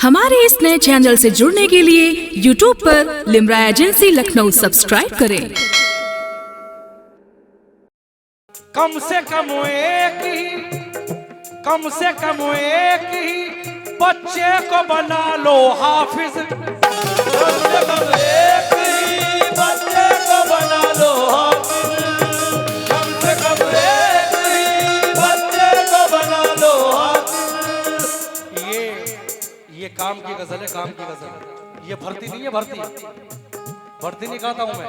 हमारे इस नए चैनल से जुड़ने के लिए YouTube पर लिमरा एजेंसी लखनऊ सब्सक्राइब करें। कम से कम एक ही बच्चे को बना लो हाफिज। कम से कम एक ही बच्चे को बना लो हाफिज। कम से कम एक ही बच्चे को बना लो हाफिज। ये काम की गजल है, काम की गजल। ये भर्ती नहीं है, भर्ती नहीं कहता हूं मैं।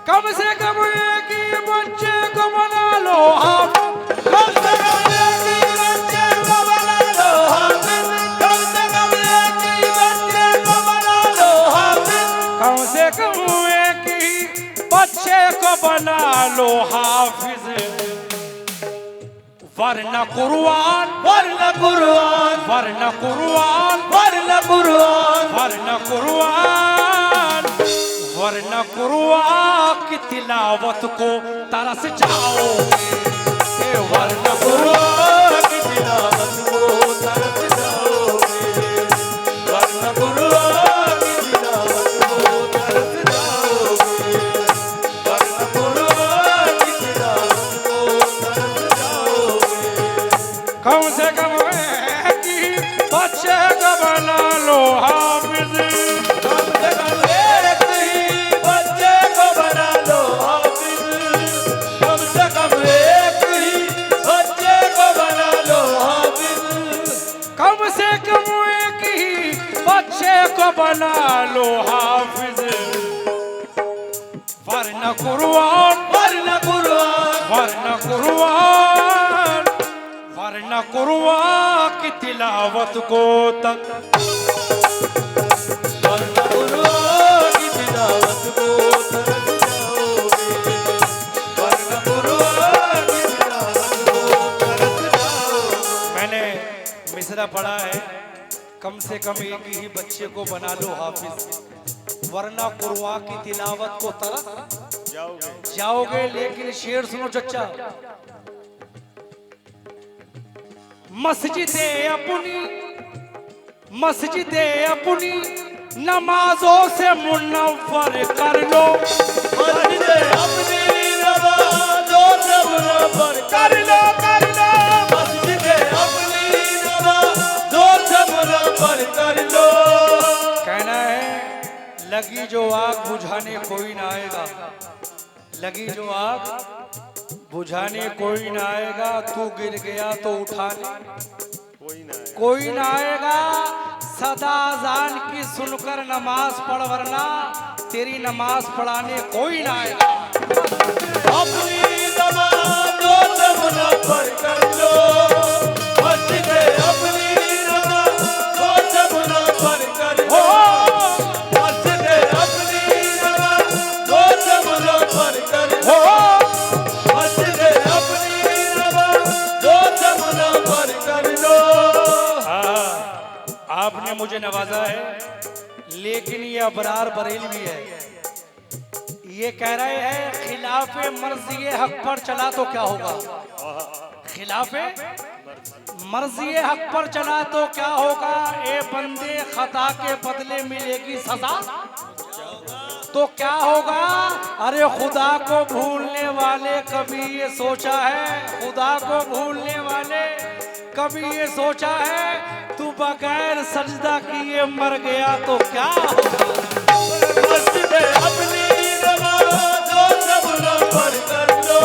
कम से कम एक ही बच्चे को बना लो हाफिज। कम से कम एक ही बच्चे को बना लो हाफिज। कम से कम एक ही बच्चे को बना लो हाफिज। कम से कम एक ही बच्चे को बना लो हाफिज। वरना कुरान वरना कुरान वरना कुरान वरना कुरान वरना कुरान वरना कुरान की तिलावत को तरस जाओगे। वरना कुरान की तिलावत को तरस जाओगे। वरना कुरान की तिलावत को तरस जाओगे। वरना कुरान की तिलावत को तरस जाओगे। कम से कम एक ही बच्चे को बना लो हाफिज। कम से कम एक ही बच्चे को बना लो हाफिज। कम से कम एक ही बच्चे को बना लो हाफिज। कम से कम एक ही बच्चे को बना लो हाफिज। वरना कुरान वरना कुरान वरना कुरान वरना कुरान की तिलावत को तक वरना कुरान की तिलावत को तरस जाओगे। वरना कुरान की तिलावत को तरस जाओगे। मैंने मिसरा पढ़ा है, कम से कम एक ही बच्चे को बना लो हाफिज। वरना कुरान की तिलावत को तरस जाओगे। लेकिन शेर सुनो चच्चा। मस्जिदे अपनी नमाजों से मुनव्वर कर लो। मस्जिदे अपनी नमाजों से मुनव्वर कर लो, कर लो। मस्जिदे अपनी नमाजों से मुनव्वर कर लो। कहना है लगी जो आग बुझाने कोई ना आएगा। लगी जो आग बुझाने कोई ना आएगा। तू गिर गया तो उठाने कोई ना आएगा। सदा अज़ान की सुनकर नमाज पढ़, वरना तेरी नमाज पढ़ाने कोई ना आएगा। अपनी नमाज़ों से मुनव्वर कर लो। मस्जिदे अपनी नमाज़ों से मुनव्वर कर लो। मस्जिदे अपनी नमाज़ों से मुनव्वर कर लो। मस्जिदे अपनी नमाज़ों से मुनव्वर कर लो। आपने मुझे नवाजा है, लेकिन ये अबरार बरेलवी है। ये कह रहे हैं खिलाफे मर्ज़ी हक पर चला तो क्या होगा। खिलाफे मर्ज़ी हक पर चला तो क्या होगा। ए बंदे खता के बदले मिलेगी सजा तो क्या होगा। अरे खुदा को भूलने वाले कभी ये सोचा है। खुदा को भूलने वाले कभी ये सोचा है। तू बगैर सजदा किए मर गया तो क्या होगा। मस्जिदे अपनी नमाज़ों से मुनव्वर कर लो।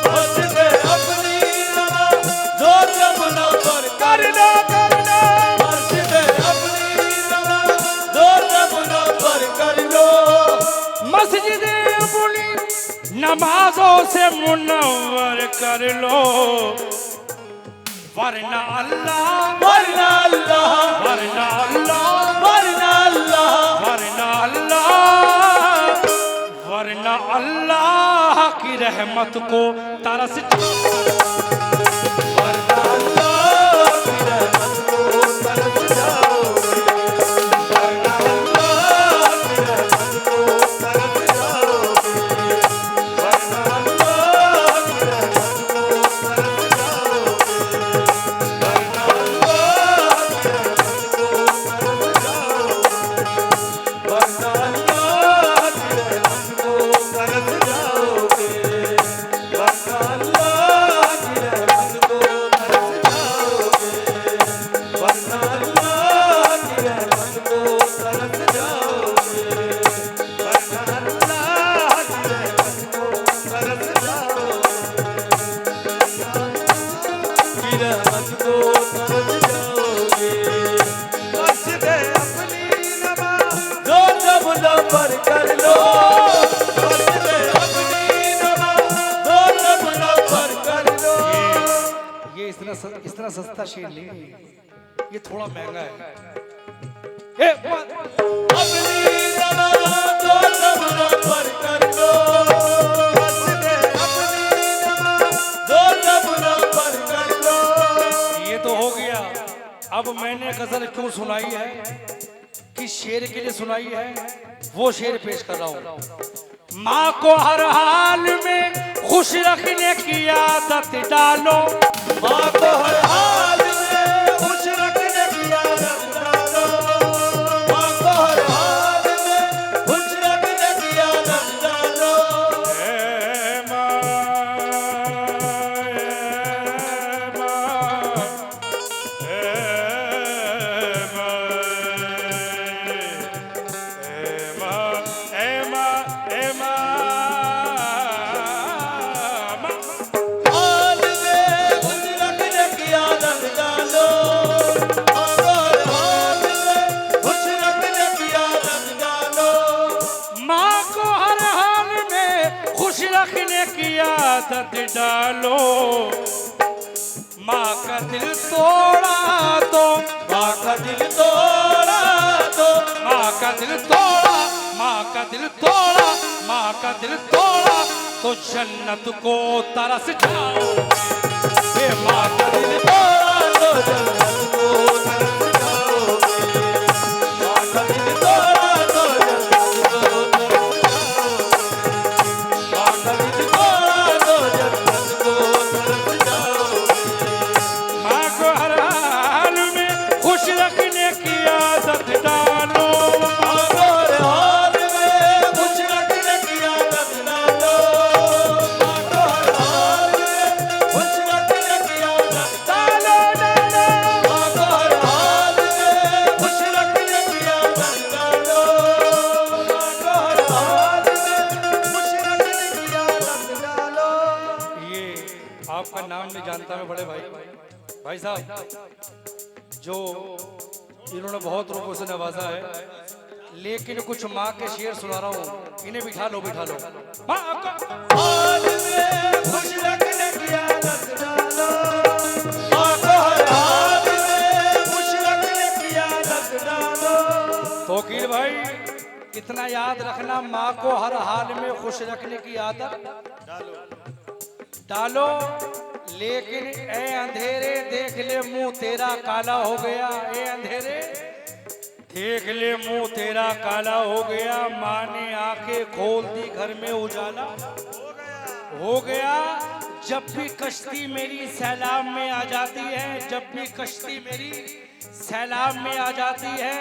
मस्जिदे अपनी नमाज़ों से मुनव्वर कर लो, कर लो। मस्जिदे अपनी नमाज़ों से मुनव्वर कर लो। मस्जिदे अपनी नमाज़ों से मुनव्वर कर लो। वरना अल्लाह वरना अल्लाह वरना अल्लाह वरना अल्लाह वरना अल्लाह वरना अल्लाह की रहमत को तरस वरना अल्लाह की रहमत को तरस जाओगे। वरना अल्लाह की रहमत को तरस जाओगे। वरना अल्लाह की रहमत को तरस जाओगे। वरना अल्लाह की रहमत को सस्ता शेर नहीं, ये थोड़ा महंगा है। ए, अपनी रवा दो जबरों पर कर लो, अपनी रवा दो जबरों पर कर लो। ये तो हो गया। अब मैंने गजल क्यों सुनाई है, किस शेर के लिए सुनाई है, वो शेर पेश कर रहा हूं। माँ को हर हाल में खुश रखने की आदत डालो, माँ को हर हाल में खुश रखने की आदत डालो, माँ को हर हाल में खुश रखने की आदत डालो। ए माँ, आदत डालो, माँ का दिल तोड़ा तो, माँ का दिल तोड़ा तो, माँ का दिल तोड़ा, माँ का दिल तोड़ा, माँ का दिल तोड़ा तो जन्नत को तरस जाओ। ये माँ का दिल तोड़ा तो जन्नत को तरस जाओ, माँ का दिल तोड़ा तो जन्नत को तरस जाओ, माँ का दिल तोड़ा तो जन्नत को तरस जाओ। माँ को हर हाल में खुश रखने की आदत डालो, माँ को हर हाल में खुश रखने की आदत डालो, माँ को हर हाल में खुश रखने की आदत डालो, माँ को हर हाल में खुश रखने की आदत डालो, माँ को हर हाल में खुश रखने की आदत डालो। ये आपका नाम नहीं जानता मैं बड़े भाई साहब, जो इन्होंने बहुत रूपों से नवाजा है, लेकिन कुछ माँ के शेर सुना रहा हूँ, इन्हें बिठा लो बिठा लो। माँ को हाल में खुश रखने की आदत डालो, माँ को हर हाल में खुश रखने की आदत डालो। तो कीर भाई कितना याद रखना, माँ को हर हाल में खुश रखने की आदत डालो। लेकिन ए अंधेरे देख ले मुंह तेरा काला हो गया, ए अंधेरे देख ले मुंह तेरा काला हो गया, माँ ने आंखें खोल दी घर में उजाला हो गया। जब भी कश्ती मेरी सैलाब में आ जाती है, जब भी कश्ती मेरी सैलाब में आ जाती है,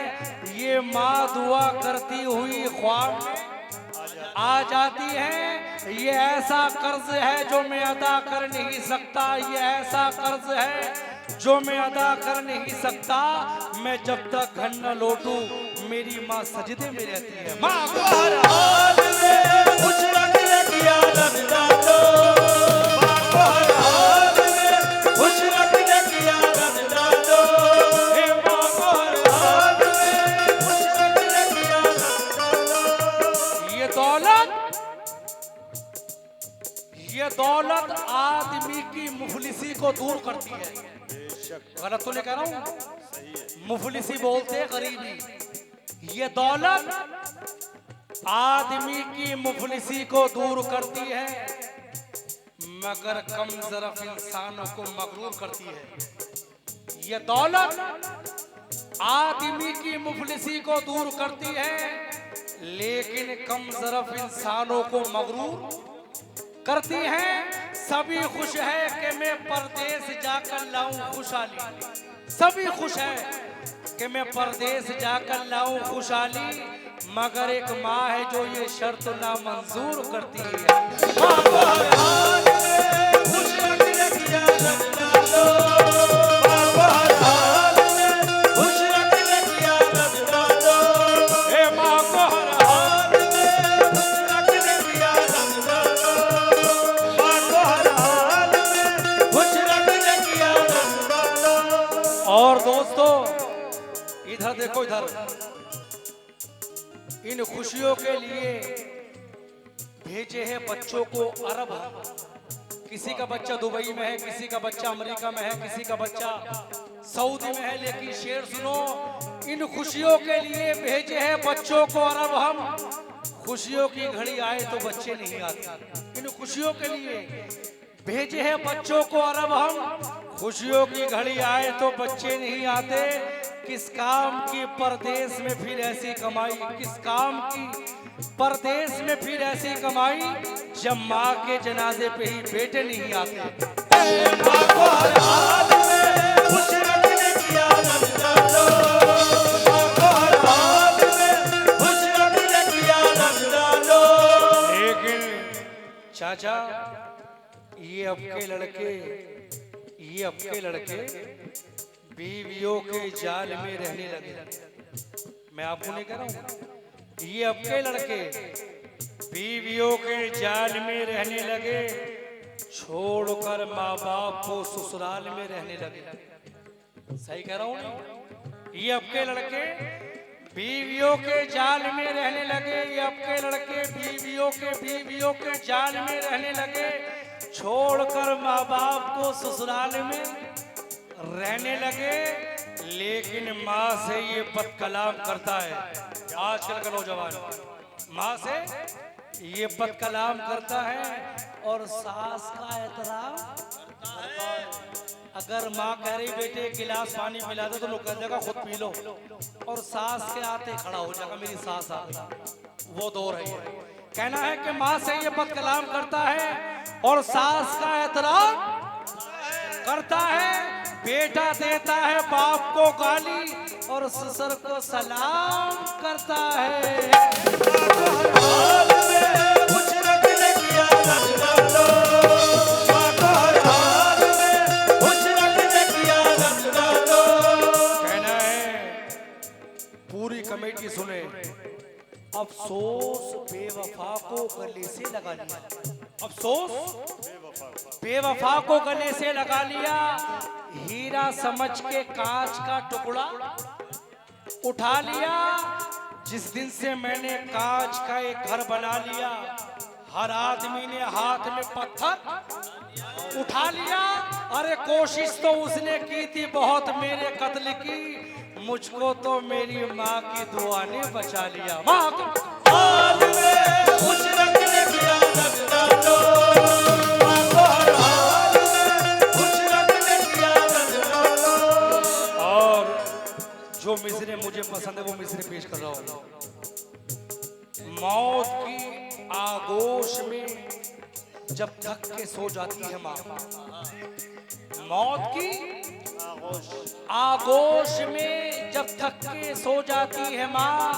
ये माँ दुआ करती हुई ख्वाब में आ जाती है। ये ऐसा कर्ज है जो मैं अदा कर नहीं सकता, ये ऐसा कर्ज है जो मैं अदा कर नहीं सकता। मैं जब तक घर न लौटूं मेरी माँ सजदे में रहती है। माँ को हर हाल में खुश रखने की आदत डालो, माँ को हर हाल में खुश रखने की आदत डालो, हे माँ को हर हाल में खुश रखने की आदत डालो। ये दौलत आदमी की मुफलिसी को दूर करती है। गलत तो नहीं कह रहा हूँ, मुफलिसी बोलते गरीबी। ये दौलत आदमी की मुफलिसी को दूर करती है, मगर कम ज़रफ़ इंसानों को मगरूर करती है। ये दौलत आदमी की मुफलिसी को दूर करती है, लेकिन कम ज़रफ़ इंसानों को मगरूर करती हैं। सभी खुश है कि मैं परदेश जाकर लाऊं खुशहाली, सभी खुश है कि मैं परदेश जाकर लाऊं खुशहाली, मगर एक माँ है जो ये शर्त ना मंजूर करती है। माँ को हर हाल में खुश रखने की आदत डालो, माँ को हर हाल में खुश रखने की आदत डालो, हे माँ को हर हाल में खुश रखने की आदत डालो, माँ को हर हाल में खुश रखने की आदत डालो। और दोस्तों इधर देखो, इधर इन खुशियों के लिए भेजे हैं बच्चों को अरब किसी का बच्चा दुबई में है, किसी का बच्चा अमेरिका में है, किसी का बच्चा सऊदी में है। लेकिन शेर सुनो, इन खुशियों के लिए भेजे हैं बच्चों को अरब हम, खुशियों की घड़ी आए तो बच्चे नहीं आते। इन खुशियों के लिए भेजे हैं बच्चों को अरब हम, खुशियों की घड़ी आए तो बच्चे नहीं आते। किस काम की परदेश में फिर ऐसी कमाई, किस काम की परदेश में फिर ऐसी कमाई, जब माँ के जनाजे पे ही बेटे नहीं आते। माँ को हर हाल में खुश रखने की आदत डालो, माँ को हर हाल में खुश रखने की आदत डालो। लेकिन चाचा ये अब के लड़के बीवियों के जाल में रहने लगे। मैं आपको नहीं कह रहा हूं, ये अब के लड़के बीवियों के जाल में रहने लगे, छोड़कर माँ बाप को ससुराल में रहने लगे। सही कह रहा हूं? ये अब के लड़के बीवियों के जाल में रहने लगे, ये अब के लड़के बीवियों के जाल में रहने लगे, छोड़कर माँ बाप को ससुराल में रहने लगे। लेकिन माँ से ये बदकलाम करता है आजकल का नौजवान, माँ से ये बदकलाम करता है और सास का एहतराम करता है। अगर माँ कह रही बेटे गिलास पानी पिला दे तो लोग कह देगा खुद पी लो, और सास के आते खड़ा हो जाएगा मेरी सास आ गई, वो दो रही है। कहना है कि माँ से ये बदकलाम करता है और सास का एहतराम करता है। बेटा देता है बाप को गाली और ससुर को सलाम करता है। हाल में खुश रखने की आदत डालो, माँ को हर हाल में खुश रखने की आदत डालो। कहना है पूरी कमेटी सुने, अफसोस बेवफा को गले से लगा लिया, अफसोस बेवफा को गले से लगा लिया। हीरा समझ के कांच का टुकड़ा उठा लिया। जिस दिन से मैंने कांच का एक घर बना लिया, हर आदमी ने हाथ में पत्थर उठा लिया। अरे कोशिश तो उसने की थी बहुत मेरे कत्ल की, मुझको तो मेरी माँ की दुआ ने बचा लिया। माँ को हाल में खुश रखने की आदत डालो, माँ को हर हाल में खुश रखने की आदत डालो। और जो मिसरे मुझे पसंद है वो मिसरे पेश कर रहा हूँ। मौत की आगोश में जब थक के सो जाती है माँ, मौत की आगोश में जब थक के सो जाती है माँ,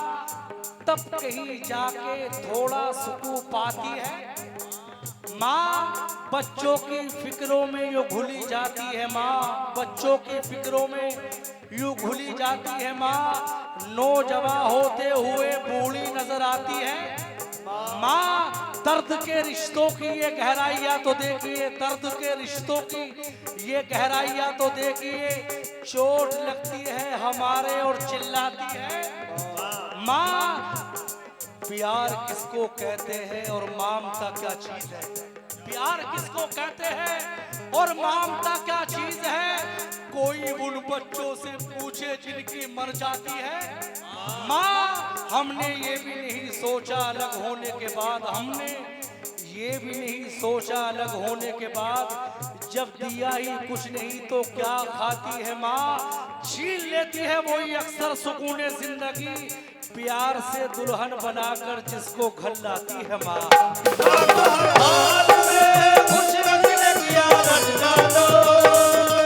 तब कहीं जाके थोड़ा सुकून पाती है माँ। बच्चों की फिक्रों में यूं घुली जाती है माँ, बच्चों की फिक्रों में यूं घुली जाती है माँ। नौजवान होते हुए बूढ़ी नजर आती है माँ। दर्द के रिश्तों की ये गहराइयाँ तो देखिए, दर्द के रिश्तों की ये गहराइयाँ तो देखिए। चोट लगती है हमारे और चिल्लाती है माँ। प्यार किसको कहते हैं और ममता क्या चीज है, प्यार किसको कहते हैं और ममता क्या चीज है। कोई उन बच्चों से पूछे जिनकी मर जाती है माँ। हमने ये भी नहीं सोचा अलग होने के बाद, हमने ये भी नहीं सोचा अलग होने के बाद, जब दिया ही कुछ नहीं तो क्या खाती है माँ। छीन लेती है वही अक्सर सुकून जिंदगी, प्यार से दुल्हन बनाकर जिसको घर लाती है माँ। हाल में खुश रखने की आदत डालो,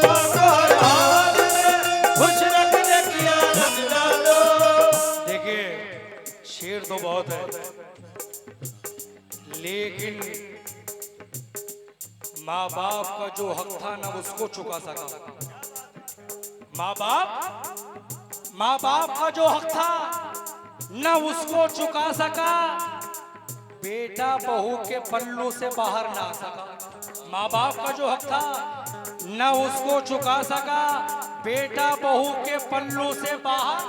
माँ को हर हाल में खुश रखने की आदत डालो। देखिए शेर तो बहुत है, लेकिन माँ बाप का जो हक था ना उसको चुका सका। माँ बाप का जो हक था न उसको चुका सका। बेटा बहू के पल्लू से बाहर ना सका। माँ बाप का जो हक था न उसको चुका सका। बेटा बहू के पल्लू से बाहर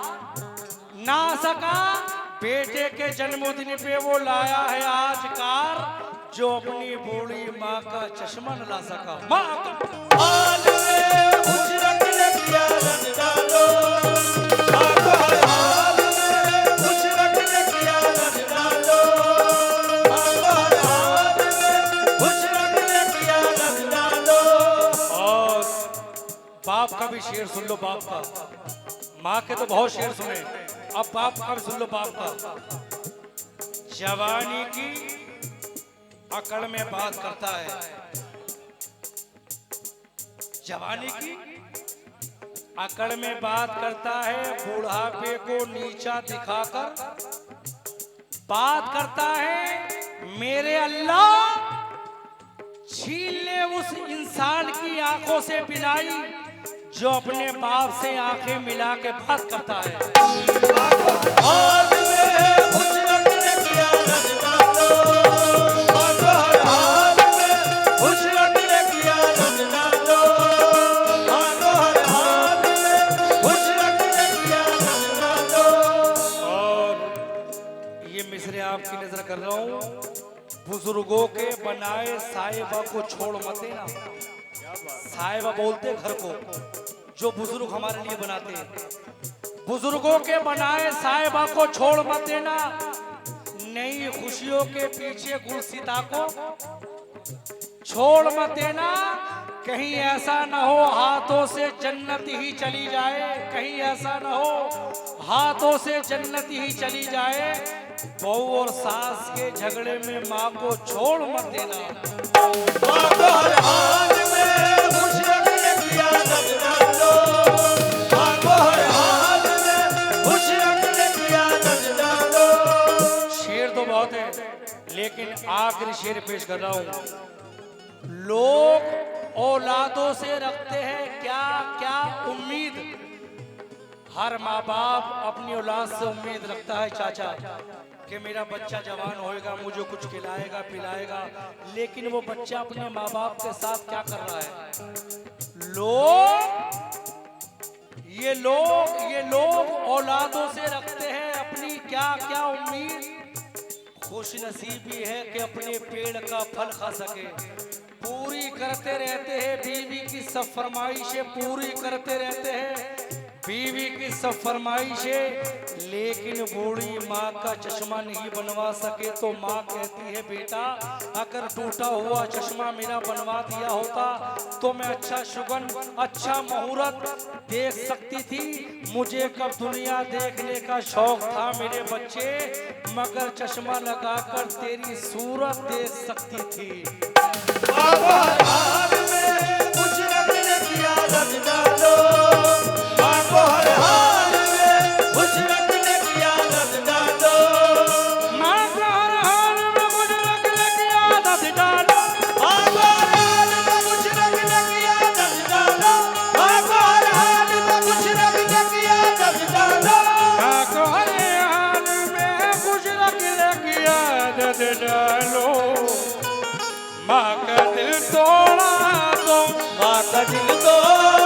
ना सका। बेटे के जन्मदिन पे वो लाया है आज कार, जो अपनी बूढ़ी माँ का चश्मा न ला सका। माँ का हाल में खुश रखने किया रन डालो, माँ को हर हाल में खुश रखने किया रन डालो, माँ को हर हाल में खुश रखने किया रन डालो। और बाप का भी शेर सुन लो, बाप का। माँ के तो बहुत शेर सुने, अब बाप का भी सुन लो, बाप का। जवानी की अकड़ में बात करता है, जवानी की अकड़ में बात करता है, बुढ़ापे को नीचा दिखाकर बात करता है। मेरे अल्लाह छीन ले उस इंसान की आंखों से बिनाई जो अपने बाप से आंखें मिला के बात करता है। आपकी नजर कर रहा हूँ, बुजुर्गों के बनाए साहिबा को छोड़ मत देना। साहिबा बोलते घर को, जो बुजुर्ग हमारे लिए बनाते हैं। बुजुर्गों के बनाए साहिबा को छोड़ मत देना। नई खुशियों के पीछे गुलसिता को छोड़ मत देना। कहीं ऐसा ना हो हाथों से जन्नत ही चली जाए, कहीं ऐसा ना हो हाथों से जन्नत ही चली जाए। बहू और सास के झगड़े में माँ को छोड़ मत देना। माँ को हर हाल में खुश रखने किया रन डालो, माँ को हर हाल में खुश रखने किया रन डालो। शेर तो बहुत है, लेकिन आखिरी शेर पेश कर रहा हूँ। लोग औलादों से रखते हैं क्या क्या उम्मीद। हर माँ बाप अपनी औलाद से उम्मीद रखता है चाचा कि मेरा बच्चा जवान होएगा, मुझे कुछ खिलाएगा पिलाएगा, लेकिन वो बच्चा अपने माँ बाप के साथ क्या कर रहा है। ये लोग औलादों से रखते हैं अपनी क्या क्या उम्मीद। खुश नसीबी है कि अपने पेड़ का फल खा सके, पूरी करते रहते हैं बीवी की सब फरमाइशें, पूरी करते रहते हैं बीवी की सब फरमाइशें, लेकिन बूढ़ी माँ का चश्मा नहीं बनवा सके तो माँ कहती है बेटा अगर टूटा हुआ चश्मा मेरा बनवा दिया होता तो मैं अच्छा शुगन अच्छा मुहूर्त देख सकती थी। मुझे कब दुनिया देखने का शौक था मेरे बच्चे, मगर चश्मा लगाकर तेरी सूरत देख सकती थी। माँ का दिल तोड़ा तो, माँ का दिल तोड़ा